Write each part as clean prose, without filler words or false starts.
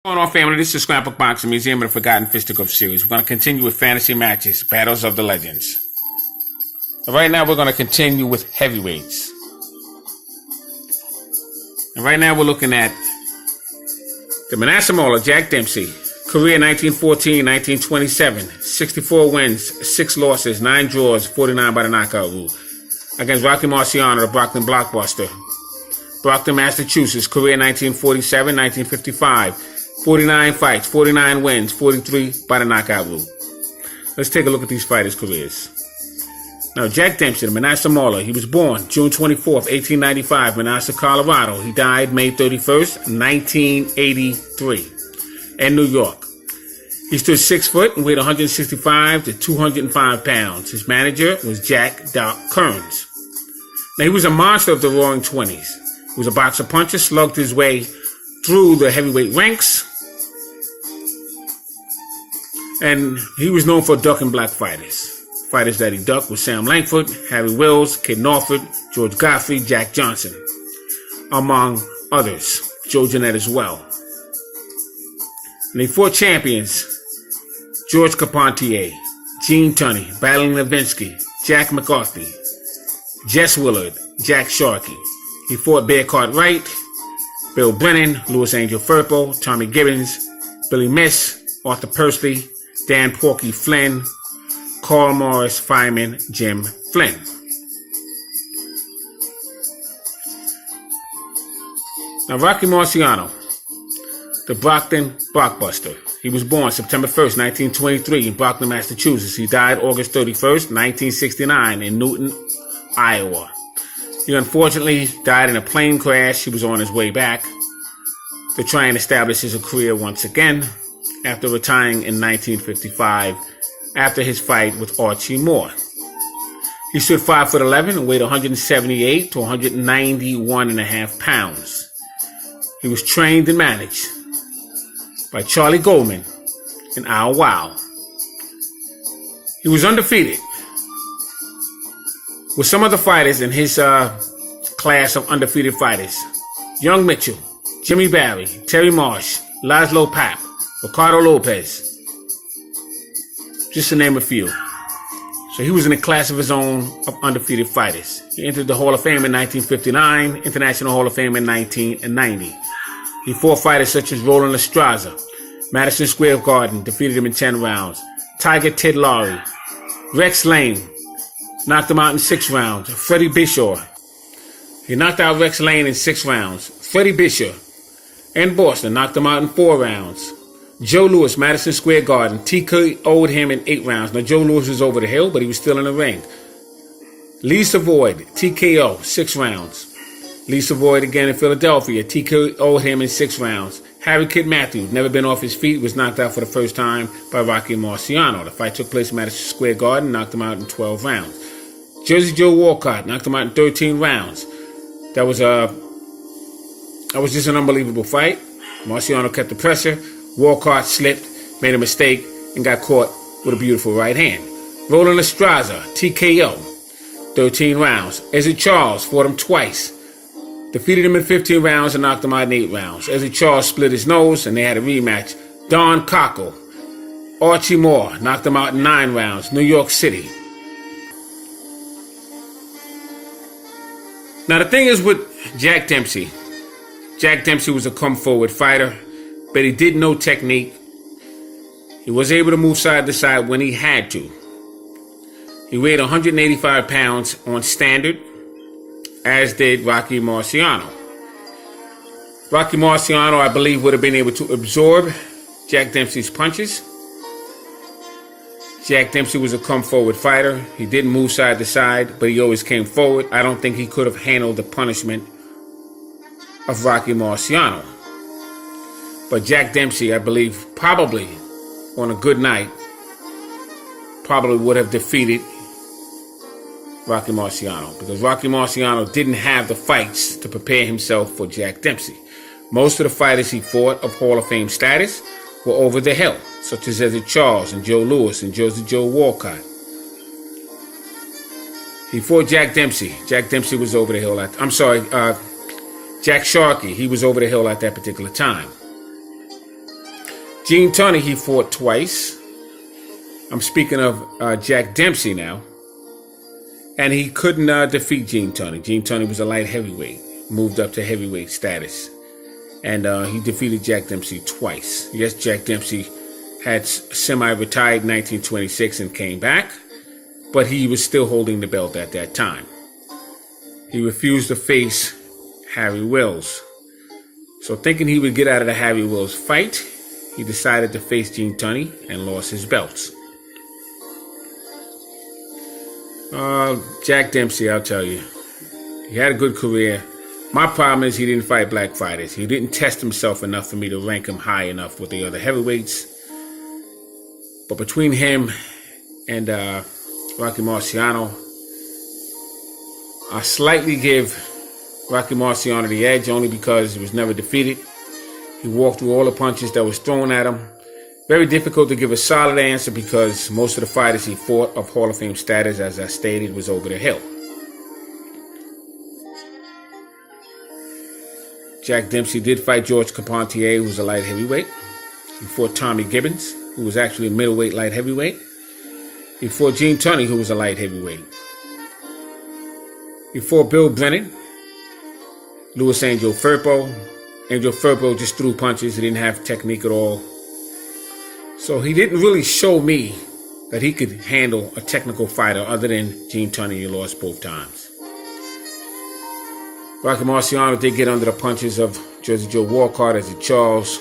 What's going on, family? This is Scrapbook Boxing, Museum of the Forgotten Fisticuffs series. We're going to continue with fantasy matches, Battles of the Legends. And right now, we're going to continue with heavyweights. And right now, we're looking at the Manasseh Mauler, Jack Dempsey. Career 1914-1927. 64 wins, 6 losses, 9 draws, 49 by the knockout rule. Against Rocky Marciano, the Brockton Blockbuster. Brockton, Massachusetts. Career 1947-1955. 49 fights, 49 wins, 43 by the knockout rule. Let's take a look at these fighters' careers. Now, Jack Dempsey, the Manasseh Mauler, he was born June 24th, 1895, Manassas, Colorado. He died May 31st, 1983, in New York. He stood 6 foot and weighed 165 to 205 pounds. His manager was Jack Doc Kearns. Now, he was a monster of the Roaring 20s. He was a boxer puncher, slugged his way through the heavyweight ranks. And he was known for ducking black fighters. Fighters that he ducked were Sam Langford, Harry Wills, Kid Norford, George Godfrey, Jack Johnson, among others. Joe Jeanette as well. And he fought champions: George Carpentier, Gene Tunney, Battling Levinsky, Jack McCarthy, Jess Willard, Jack Sharkey. He fought Bear Cartwright, Bill Brennan, Louis Angel Firpo, Tommy Gibbons, Billy Miss, Arthur Persley, Dan Porky Flynn, Carl Morris, Fireman Jim Flynn. Now, Rocky Marciano, the Brockton Blockbuster. He was born September 1st, 1923 in Brockton, Massachusetts. He died August 31st, 1969 in Newton, Iowa. He unfortunately died in a plane crash. He was on his way back to try and establish his career once again after retiring in 1955 after his fight with Archie Moore. He stood 5'11" and weighed 178 to 191.5 pounds. He was trained and managed by Charlie Goldman and Al Wow. He was undefeated with some of the fighters in his class of undefeated fighters: Young Mitchell, Jimmy Barry, Terry Marsh, Laszlo Papp, Ricardo Lopez, just to name a few. So he was in a class of his own of undefeated fighters. He entered the Hall of Fame in 1959, International Hall of Fame in 1990. He fought fighters such as Roland Estraza, Madison Square Garden, defeated him in 10 rounds. Tiger Ted Lowry, Rex Lane, knocked him out in 6 rounds. Freddie Bischoff, he knocked out Rex Lane in 6 rounds. Freddie Bischoff in Boston knocked him out in 4 rounds. Joe Louis, Madison Square Garden, TKO'd him in 8 rounds. Now, Joe Louis was over the hill, but he was still in the ring. Lee Savoy, TKO, 6 rounds. Lee Savoy again in Philadelphia, TKO'd him in 6 rounds. Harry Kid Matthews, never been off his feet, was knocked out for the first time by Rocky Marciano. The fight took place in Madison Square Garden, knocked him out in 12 rounds. Jersey Joe Walcott knocked him out in 13 rounds. That was just an unbelievable fight. Marciano kept the pressure. Walcott slipped, made a mistake, and got caught with a beautiful right hand. Roland Estraza, TKO, 13 rounds. Ezzard Charles fought him twice. Defeated him in 15 rounds and knocked him out in 8 rounds. Ezzard Charles split his nose, and they had a rematch. Don Cockle, Archie Moore, knocked him out in 9 rounds. New York City. Now, the thing is with Jack Dempsey was a come-forward fighter, but he did know technique. He was able to move side to side when he had to. He weighed 185 pounds on standard, as did Rocky Marciano. Rocky Marciano, I believe, would have been able to absorb Jack Dempsey's punches. Jack Dempsey was a come-forward fighter. He didn't move side to side, but he always came forward. I don't think he could have handled the punishment of Rocky Marciano. But Jack Dempsey, I believe, probably on a good night, probably would have defeated Rocky Marciano, because Rocky Marciano didn't have the fights to prepare himself for Jack Dempsey. Most of the fighters he fought of Hall of Fame status were over the hill, such as Ezzard Charles and Joe Louis and Jersey Joe Walcott. He fought Jack Dempsey. Jack Dempsey was over the hill. Jack Sharkey, he was over the hill at that particular time. Gene Tunney, he fought twice. I'm speaking of Jack Dempsey now. And he couldn't defeat Gene Tunney. Gene Tunney was a light heavyweight, moved up to heavyweight status. And he defeated Jack Dempsey twice. Yes, Jack Dempsey had semi-retired in 1926 and came back, but he was still holding the belt at that time. He refused to face Harry Wills. So thinking he would get out of the Harry Wills fight, he decided to face Gene Tunney and lost his belts. Jack Dempsey, I'll tell you, he had a good career. My problem is he didn't fight black fighters. He didn't test himself enough for me to rank him high enough with the other heavyweights. But between him and Rocky Marciano, I slightly give Rocky Marciano the edge only because he was never defeated. He walked through all the punches that was thrown at him. Very difficult to give a solid answer because most of the fighters he fought of Hall of Fame status, as I stated, was over the hill. Jack Dempsey did fight George Carpentier, who was a light heavyweight. He fought Tommy Gibbons, who was actually a middleweight light heavyweight. He fought Gene Tunney, who was a light heavyweight. He fought Bill Brennan, Louis Angel Firpo. Angel Firpo just threw punches. He didn't have technique at all. So he didn't really show me that he could handle a technical fighter other than Gene Tunney. He lost both times. Rocky Marciano did get under the punches of Jersey Joe Walcott, Eddie Charles,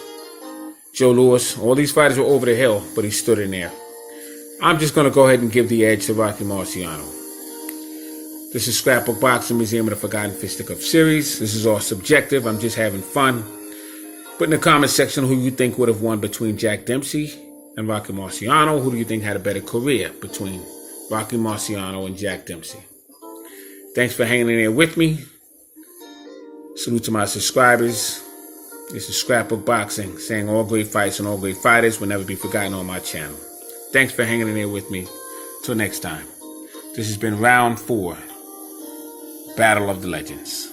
Joe Louis. All these fighters were over the hill, but he stood in there. I'm just going to go ahead and give the edge to Rocky Marciano. This is Scrapbook Boxing, Museum of the Forgotten Fisticuffs series. This is all subjective. I'm just having fun. Put in the comment section who you think would have won between Jack Dempsey and Rocky Marciano. Who do you think had a better career between Rocky Marciano and Jack Dempsey? Thanks for hanging in there with me. Salute to my subscribers. This is Scrapbook Boxing, saying all great fights and all great fighters will never be forgotten on my channel. Thanks for hanging in there with me. Till next time. This has been round 4, Battle of the Legends.